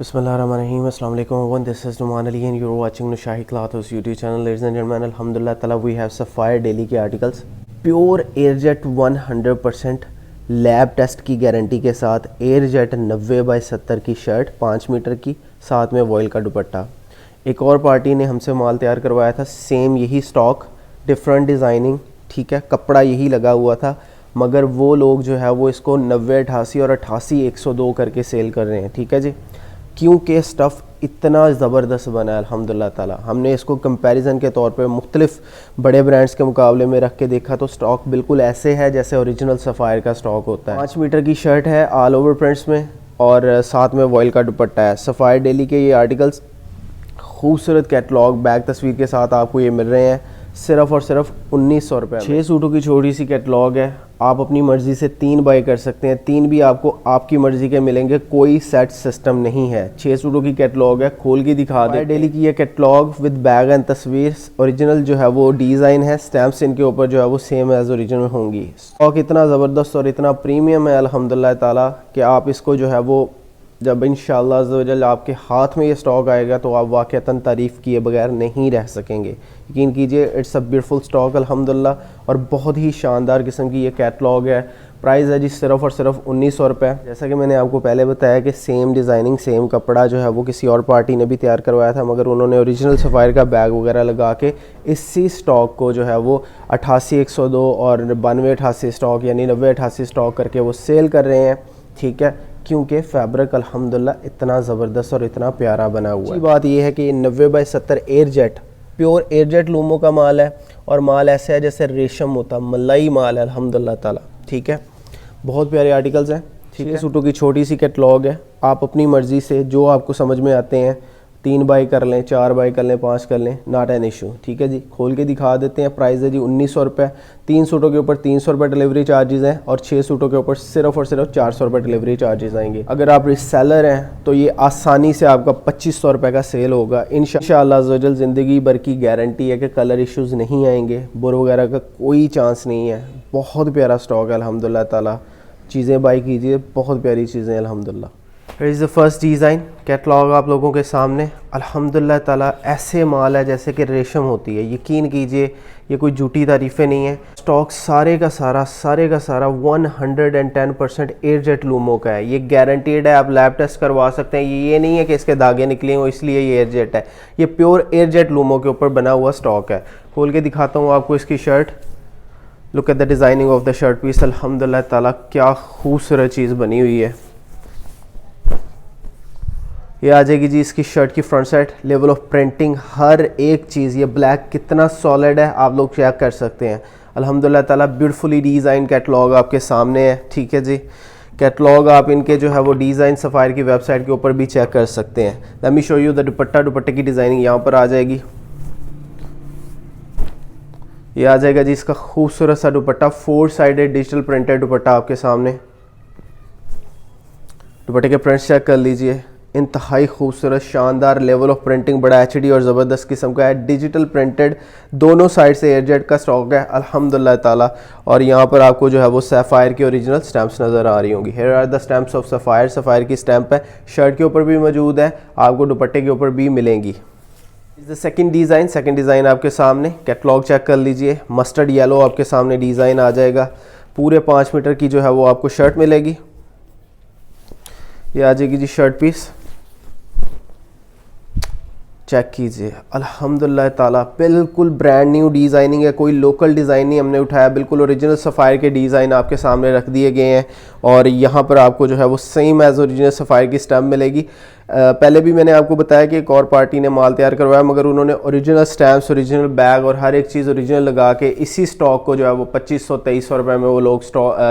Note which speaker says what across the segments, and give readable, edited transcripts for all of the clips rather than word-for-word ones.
Speaker 1: Bismillahirrahmanirrahim. Assalamu alaikum everyone. This is Numan Ali and you're watching Nushahi Clothes YouTube channel. Ladies and gentlemen, alhamdulillah ta'ala we have Sapphire Daily के articles. Pure Airjet 100% lab test की guarantee के साथ airjet 90/70 की shirt 5 metre की, साथ में vial का दुपट्टा। एक और पार्टी ने हमसे माल तैयार करवाया था, सेम यही स्टॉक, डिफरेंट डिज़ाइनिंग, ठीक है, कपड़ा यही लगा हुआ था, मगर वो लोग जो है वो इसको 90, 88 और 88 102 करके सेल कर रहे हैं, ठीक है जी, क्योंकि स्टफ़ इतना ज़बरदस्त बना है अल्हम्दुलिल्लाह ताला। हमने इसको कंपैरिजन के तौर पे मुख्तलिफ बड़े ब्रांड्स के मुकाबले में रख के देखा तो स्टॉक बिल्कुल ऐसे है जैसे ओरिजिनल सफ़ायर का स्टॉक होता है। 5 मीटर की शर्ट है ऑल ओवर प्रिंट्स में और साथ में वॉयल का दुपट्टा है। सफ़ायर डेली के ये आर्टिकल्स खूबसूरत कैटलॉग बैग तस्वीर के साथ आपको ये मिल रहे हैं सिर्फ़ और सिर्फ 1900 रुपये। 6 सूटों की छोटी सी कैटलॉग है, आप अपनी मर्ज़ी से 3 बाई कर सकते हैं, 3 भी आपको आपकी मर्ज़ी के मिलेंगे, कोई सेट सिस्टम नहीं है। 6 सूटों की कैटलॉग है, खोल के दिखा दे। डेली की ये कैटलॉग विद बैग एंड तस्वीर, ओरिजिनल जो है वो डिज़ाइन है, स्टैम्प्स इनके ऊपर जो है वो सेम एज ओरिजिनल होंगी। स्टॉक इतना ज़बरदस्त और इतना प्रीमियम है अल्हम्दुलिल्लाह ताला कि आप इसको जो है वो जब इंशाअल्लाह अज़्ज़ा वजल आपके हाथ में ये स्टॉक आएगा तो आप वाक़अतन तारीफ़ किए बगैर नहीं रह सकेंगे। यकीन कीजिए इट्स अ ब्यूटीफुल स्टॉक अल्हम्दुलिल्लाह, और बहुत ही शानदार किस्म की ये कैटलॉग है। प्राइस है जी सिर्फ़ और सिर्फ 1900 रुपये। जैसा कि मैंने आपको पहले बताया कि सेम डिज़ाइनिंग, सेम कपड़ा जो है वो किसी और पार्टी ने भी तैयार करवाया था, मगर उन्होंने ओरिजिनल सफ़ायर का बैग वगैरह लगा के इसी स्टॉक को जो है वो 88 102 और 92 88 स्टॉक यानी 90 88 स्टॉक करके वो सेल कर रहे हैं, ठीक है, क्योंकि फैब्रिक अल्हम्दुलिल्लाह इतना ज़बरदस्त और इतना प्यारा बना हुआ है। बात यह है कि 90/70 एयरजेट, प्योर एयरजेट लूमो का माल है, और माल ऐसे है जैसे रेशम होता, मलाई माल है अल्हम्दुलिल्लाह ताला, ठीक है। बहुत प्यारे आर्टिकल्स हैं, ठीक है। सूटों की छोटी सी कैटलॉग है, आप अपनी मर्ज़ी से जो आपको समझ में आते हैं 3 बाई कर लें, 4 बाई कर लें, 5 कर लें, नॉट एन इशू, ठीक है जी। खोल के दिखा देते हैं। प्राइस है जी 1900 रुपये। 3 सूटों के ऊपर 300 रुपये डिलीवरी चार्जेस हैं और 6 सूटों के ऊपर सिर्फ और सिर्फ 400 रुपये डिलीवरी चार्जेस आएंगे। अगर आप रिसेलर हैं तो ये आसानी से आपका 2500 रुपये का सेल होगा इंशाअल्लाह अज़्ज़ा। ज़िंदगी भर की गारंटी है कि कलर इशूज़ नहीं आएंगे, बुर वगैरह का कोई चांस नहीं है। बहुत प्यारा स्टॉक है अल्हम्दुलिल्लाह ताला, चीज़ें बाई कीजिए, बहुत प्यारी चीज़ें अल्हम्दुलिल्लाह। Here is the first design, catalogue आप लोगों के सामने। अल्हम्दुलिल्लाह ताला ऐसे माल है जैसे कि रेशम होती है, यकीन कीजिए ये कोई झूठी तारीफ़ें नहीं है। स्टॉक सारे का सारा 110% एयरजेट लूमो का है, ये गारंटीड है, आप लैब टेस्ट करवा सकते हैं। ये नहीं है कि इसके धागे निकले हो इसलिए ये एयरजेट है, ये प्योर एयरजेट लूमो के ऊपर बना हुआ स्टॉक है। खोल के दिखाता हूँ आपको इसकी shirt. Look at the designing of the shirt piece. अल्हम्दुलिल्लाह ताला क्या खूबसूरत चीज़ बनी हुई है। ये आ जाएगी जी इसकी शर्ट की front side, level of printing, हर एक चीज़। ये ब्लैक कितना सॉलिड है आप लोग चेक कर सकते हैं। अल्हम्दुलिल्लाह ताला ब्यूटीफुली डिज़ाइन कैटलॉग आपके सामने है, ठीक है जी। कैटलॉग आप इनके जो है वो डिज़ाइन सफ़ायर की वेबसाइट के ऊपर भी चेक कर सकते हैं। Let me show you the दुपट्टा। दुपट्टे की डिज़ाइनिंग यहाँ पर आ जाएगी। ये आ जाएगा जी इसका खूबसूरत सा दुपट्टा, 4 साइडेड डिजिटल प्रिंटेड दुपट्टा आपके सामने। दुपट्टे के प्रिंट्स चेक कर लीजिए, इंतहाई खूबसूरत शानदार, लेवल ऑफ प्रिंटिंग बड़ा एचडी और ज़बरदस्त किस्म का है। डिजिटल प्रिंटेड दोनों साइड से एयरजेट का स्टॉक है अल्हम्दुलिल्लाह ताला। और यहाँ पर आपको जो है वो सफ़ायर की ओरिजिनल स्टैम्प्स नज़र आ रही होंगी। Here are the stamps of Sapphire, Sapphire की स्टैम्प है, शर्ट के ऊपर भी मौजूद है, आपको दुपट्टे के ऊपर भी मिलेंगी। इस the second design, second design आपके सामने, कैटलॉग चेक कर लीजिए। मस्टर्ड येलो आपके सामने डिज़ाइन आ जाएगा। पूरे 5 मीटर की जो है वो आपको शर्ट मिलेगी। ये आ जाएगी जी शर्ट पीस, चेक कीजिए। अल्हम्दुलिल्लाह ताला बिल्कुल ब्रांड न्यू डिज़ाइनिंग है, कोई लोकल डिज़ाइन नहीं हमने उठाया, बिल्कुल ओरिजिनल सफ़ायर के डिज़ाइन आपके सामने रख दिए गए हैं। और यहाँ पर आपको जो है वो सेम एज ओरिजिनल सफ़ायर की स्टैम्प मिलेगी। पहले भी मैंने आपको बताया कि एक और पार्टी ने माल तैयार करवाया, मगर उन्होंने ओरिजिनल स्टैम्प्स, ओरिजिनल बैग और हर एक चीज़ ओरिजिनल लगा के इसी स्टॉक को जो है वो 2500-2300 रुपये में वो लोग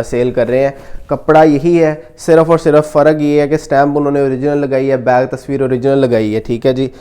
Speaker 1: सेल कर रहे हैं। कपड़ा यही है, सिर्फ़ और सिर्फ फ़र्क ये है कि स्टैम्प उन्होंने ओरिजिनल लगाई है, बैग तस्वीर ओरिजिनल लगाई है, ठीक है जी।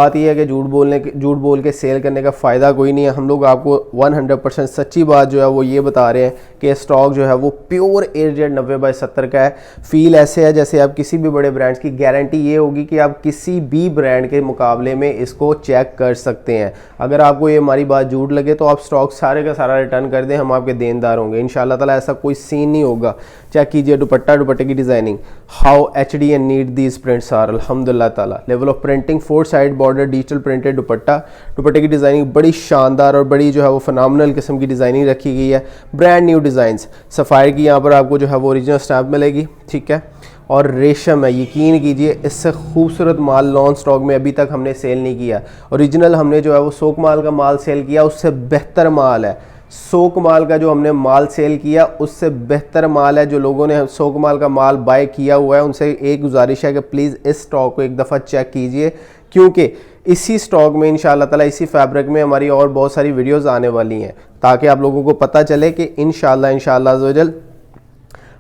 Speaker 1: बात यह है कि झूठ बोल के सेल करने का फ़ायदा कोई नहीं है। हम लोग आपको 100% सच्ची बात जो है वो ये बता रहे हैं कि स्टॉक जो है वो प्योर एयरजेट 90/70 का है। फील ऐसे है जैसे आप किसी भी बड़े ब्रांड्स की गारंटी ये होगी कि आप किसी भी ब्रांड के मुकाबले में इसको चेक कर सकते हैं। अगर आपको ये हमारी बात झूठ लगे तो आप स्टॉक सारे का सारा रिटर्न कर दें, हम आपके देनदार होंगे इंशाल्लाह ताला। ऐसा कोई सीन नहीं होगा। चेक कीजिए दुपट्टे की designing, how HD and neat these prints are, अल्हम्दुलिल्लाह ताला। Level of printing, 4 side border, digital printed दुपट्टे की डिज़ाइनिंग बड़ी शानदार और बड़ी जो है वो फिनोमिनल किस्म की डिज़ाइनिंग रखी गई है। ब्रांड न्यू डिज़ाइंस, सफ़ायर की यहाँ पर आपको जो है वो ओरिजिनल स्टैम्प मिलेगी, ठीक है। और रेशम है, यकीन कीजिए इससे खूबसूरत माल नॉन स्टॉक में अभी तक हमने सेल नहीं किया। ओरिजिनल हमने जो है वो सोक माल का माल सेल किया, उससे बेहतर माल है। सोक माल का जो हमने माल सेल किया उससे बेहतर माल है। जो लोगों ने सोक माल का माल बाय किया हुआ है उनसे एक गुजारिश है कि प्लीज़ इस स्टॉक को एक दफ़ा चेक कीजिए, क्योंकि इसी स्टॉक में इंशाल्लाह ताला इसी फैब्रिक में हमारी और बहुत सारी वीडियोस आने वाली हैं, ताकि आप लोगों को पता चले कि इंशाल्लाह अज़्ज़वजल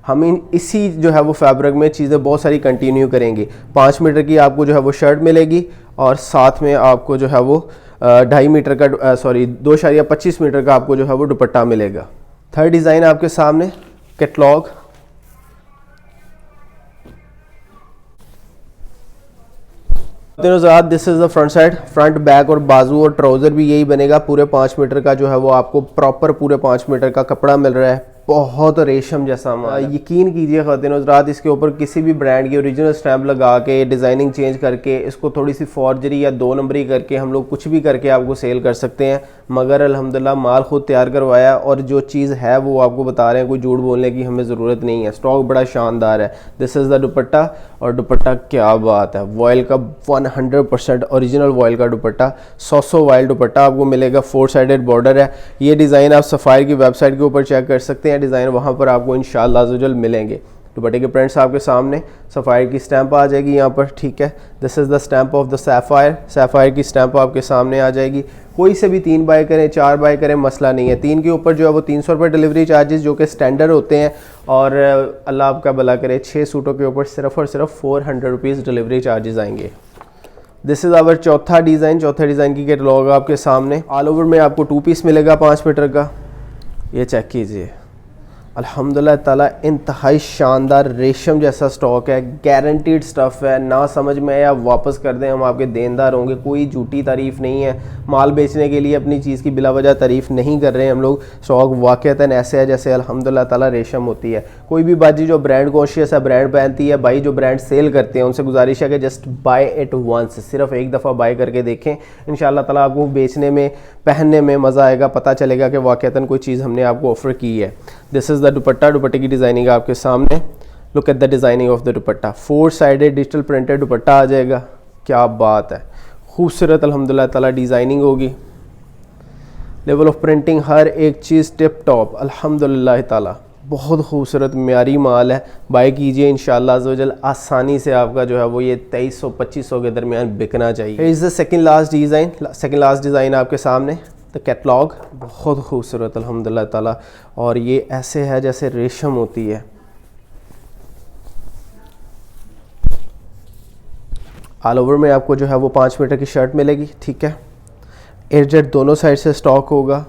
Speaker 1: हम इसी जो है वो फैब्रिक में चीज़ें बहुत सारी कंटिन्यू करेंगी। 5 मीटर की आपको जो है वो शर्ट मिलेगी और साथ में आपको जो है वो 2.5 मीटर का 2.25 मीटर का आपको जो है वो दुपट्टा मिलेगा। थर्ड डिज़ाइन आपके सामने, catalogue. This is the front side, front back और बाजू और ट्राउज़र भी यही बनेगा। पूरे 5 मीटर का जो है वो आपको प्रॉपर पूरे 5 मीटर का कपड़ा मिल रहा है। बहुत रेशम जैसा माल, यकीन कीजिए ख़वातीन हज़रात, इसके ऊपर किसी भी ब्रांड की ओरिजिनल स्टैम्प लगा के डिज़ाइनिंग चेंज करके इसको थोड़ी सी फॉर्जरी या 2 नंबरी करके हम लोग कुछ भी करके आपको सेल कर सकते हैं, मगर अल्हम्दुलिल्लाह माल खुद तैयार करवाया और जो चीज़ है वो आपको बता रहे हैं। कोई झूठ बोलने की हमें ज़रूरत नहीं है। स्टॉक बड़ा शानदार है। दिस इज़ द दुपट्टा, और दुपट्टा क्या बात है, वॉयल का 100% ओरिजिनल वॉयल का दुपट्टा, 100 वॉयल दुपट्टा आपको मिलेगा। 4 साइडेड बॉर्डर है। ये डिज़ाइन आप सफ़ायर की वेबसाइट के ऊपर चेक कर सकते हैं, डिज़ाइन वहाँ पर आपको इंशाअल्लाह अज़्ज़वजल मिलेंगे। दुपट्टे के प्रिंट्स आपके सामने, सफ़ायर की स्टैंप आ जाएगी यहाँ पर, ठीक है। This is the stamp of the Sapphire, Sapphire की स्टैंप आपके सामने आ जाएगी। कोई से भी 3 बाय करें 4 बाय करें मसला नहीं है। 3 के ऊपर जो है वो 300 रुपये डिलीवरी चार्जेस जो कि स्टैंडर्ड होते हैं, और अल्लाह आपका भला करे 6 सूटों के ऊपर सिर्फ और सिर्फ 400 रुपीज़ डिलीवरी चार्जेस आएंगे। दिस इज़ आवर चौथे डिज़ाइन की कैटलॉग आपके सामने। ऑल ओवर में आपको 2 पीस मिलेगा 5 मीटर का। ये चेक कीजिए, अल्हम्दुलिल्लाह ताला इंतहाई शानदार रेशम जैसा स्टॉक है, गारंटीड स्टफ़ है। ना समझ में आया वापस कर दें, हम आपके देनदार होंगे। कोई झूठी तारीफ़ नहीं है। माल बेचने के लिए अपनी चीज़ की बिला वजह तारीफ़ नहीं कर रहे हैं हम लोग। स्टॉक वाक़तन ऐसे है जैसे अल्हम्दुलिल्लाह ताला रेशम होती है। कोई भी बाजी जो ब्रांड कॉन्शियस है, ब्रांड पहनती है, भाई जो ब्रांड सेल करते हैं उनसे गुजारिश है कि जस्ट बाय इट वंस, सिर्फ एक दफ़ा बाय करके देखें। इंशाअल्लाह ताला आपको बेचने में, पहनने में मज़ा आएगा, पता चलेगा कि वाक़तन कोई चीज़ हमने आपको ऑफ़र की है। दिस इज़ द दुपट्टा, दुपट्टे की डिज़ाइनिंग आपके सामने। Look at the designing of the dupatta. 4 sided digital printed dupatta आ जाएगा। क्या बात है, खूबसूरत अल्हम्दुलिल्लाह ताला डिज़ाइनिंग होगी। लेवल ऑफ प्रिंटिंग हर एक चीज़ टिप टॉप अल्हम्दुलिल्लाह ताला। बहुत खूबसूरत म्यारी माल है। बाय कीजिए इंशाअल्लाह अज़्ज़वजल, आसानी से आपका जो है वो ये 2300-2500 के दरमियान बिकना चाहिए। Is the second last design आपके सामने, द कैटलॉग। बहुत खूबसूरत अल्हम्दुलिल्लाह ताला, और ये ऐसे है जैसे रेशम होती है। ऑल ओवर में आपको जो है वो 5 मीटर की शर्ट मिलेगी, ठीक है। एयरजेट दोनों साइड से स्टॉक होगा।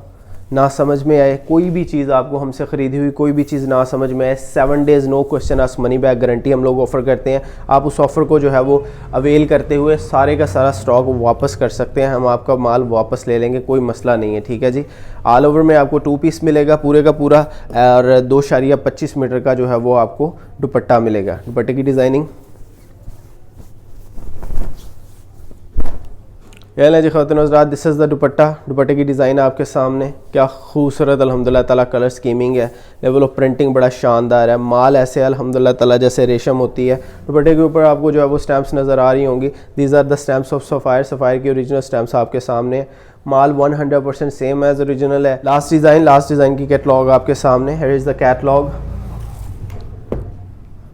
Speaker 1: ना समझ में आए कोई भी चीज़, आपको हमसे ख़रीदी हुई कोई भी चीज़ ना समझ में आए, 7 days no question ask money back guarantee हम लोग ऑफ़र करते हैं। आप उस ऑफ़र को जो है वो अवेल करते हुए सारे का सारा स्टॉक वापस कर सकते हैं। हम आपका माल वापस ले लेंगे, कोई मसला नहीं है, ठीक है जी। ऑल ओवर में आपको 2 पीस मिलेगा पूरे का पूरा, और 2.25 मीटर का जो है वो आपको दुपट्टा मिलेगा। दुपट्टे की डिज़ाइनिंग यह जी ख़वातीन हज़रात, दिस इज़ द दुपट्टा, दुपट्टे की डिज़ाइन आपके सामने। क्या खूबसूरत अल्हम्दुलिल्लाह ताला कलर स्कीमिंग है। लेवल ऑफ प्रिंटिंग बड़ा शानदार है। माल ऐसे अल्हम्दुलिल्लाह ताला जैसे रेशम होती है। दुपट्टे के ऊपर आपको जो है वो स्टैम्प्स नज़र आ रही होंगी। These are the stamps of Sapphire, Sapphire की ओरिजिनल स्टैम्प्स आपके सामने। माल 100% सेम एज ओरिजिनल है। लास्ट डिज़ाइन की कैटलॉग आपके सामने। Here is the catalogue.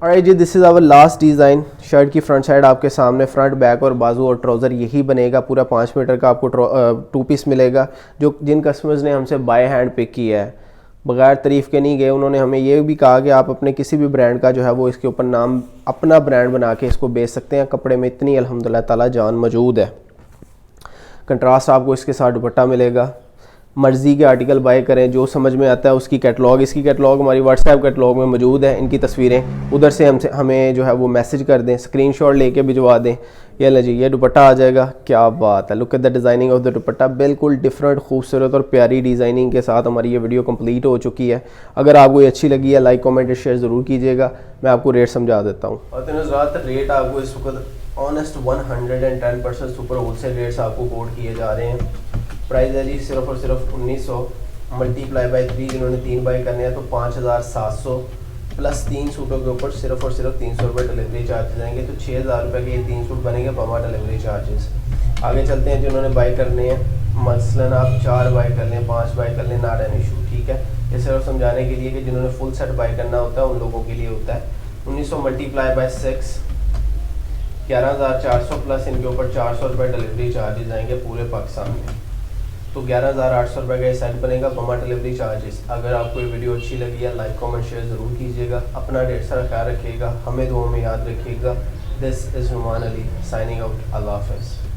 Speaker 1: Alright जी, this is our last design. Shirt की फ्रंट साइड आपके सामने, फ्रंट बैक और बाजू और ट्राउज़र यही बनेगा। पूरा 5 मीटर का आपको 2 पीस मिलेगा। जिन कस्टमर्स ने हमसे बाय हैंड पिक किया है, बगैर तारीफ़ के नहीं गए, उन्होंने हमें ये भी कहा कि आप अपने किसी भी ब्रांड का जो है वो इसके ऊपर नाम अपना ब्रांड बना के इसको बेच सकते हैं। कपड़े में इतनी अल्हम्दुलिल्लाह ताला जान मौजूद है। कंट्रास्ट आपको इसके साथ दुपट्टा मिलेगा। मर्ज़ी के आर्टिकल बाय करें, जो समझ में आता है उसकी कैटलॉग, इसकी कैटलॉग हमारी व्हाट्सएप कैटलॉग में मौजूद है। इनकी तस्वीरें उधर से हमें जो है वो मैसेज कर दें, स्क्रीनशॉट लेके भिजवा दें। ये ले जी, ये दुपट्टा आ जाएगा। क्या बात है, look at the designing of the दुपट्टा, बिल्कुल डिफरेंट, खूबसूरत और प्यारी डिज़ाइनिंग के साथ हमारी ये वीडियो कंप्लीट हो चुकी है। अगर आपको ये अच्छी लगी है, लाइक कमेंट शेयर ज़रूर कीजिएगा। मैं आपको रेट समझा देता हूँ। और तो ज़्यादातर रेट आपको इस वक्त ऑनेस्ट 110% सुपर होलसेल रेट्स आपको कोट किए जा रहे हैं। प्राइस है जी सिर्फ और सिर्फ 1900 मल्टीप्लाई बाई 3, जिन्होंने 3 बाई करने हैं तो 5700 प्लस 3 सूटों के ऊपर सिर्फ और सिर्फ 300 रुपये डिलीवरी चार्जेस आएंगे, तो 6000 रुपये के ये 3 सूट बनेंगे बमा डिलीवरी चार्जेस। आगे चलते हैं, जिन्होंने बाई करने हैं, मसलन आप 4 बाई कर लें, 5 बाई कर लें, नॉट एन इशू, ठीक है। ये सिर्फ समझाने के लिए कि जिन्होंने फुल सेट बाई करना होता है उन लोगों के लिए होता है। 1900 मल्टीप्लाई बाई 6 11400 प्लस इनके ऊपर 400 रुपये डिलीवरी चार्जेस आएंगे पूरे पाकिस्तान में, तो 11800 रुपये का ये सेट बनेगा बमा डिलीवरी चार्जेस। अगर आपको ये वीडियो अच्छी लगी है, लाइक कमेंट शेयर ज़रूर कीजिएगा। अपना ढेर सारा ख्याल रखिएगा, हमें दुआ में याद रखिएगा। This is Numan Ali signing out. अल्लाह हाफ़िज़।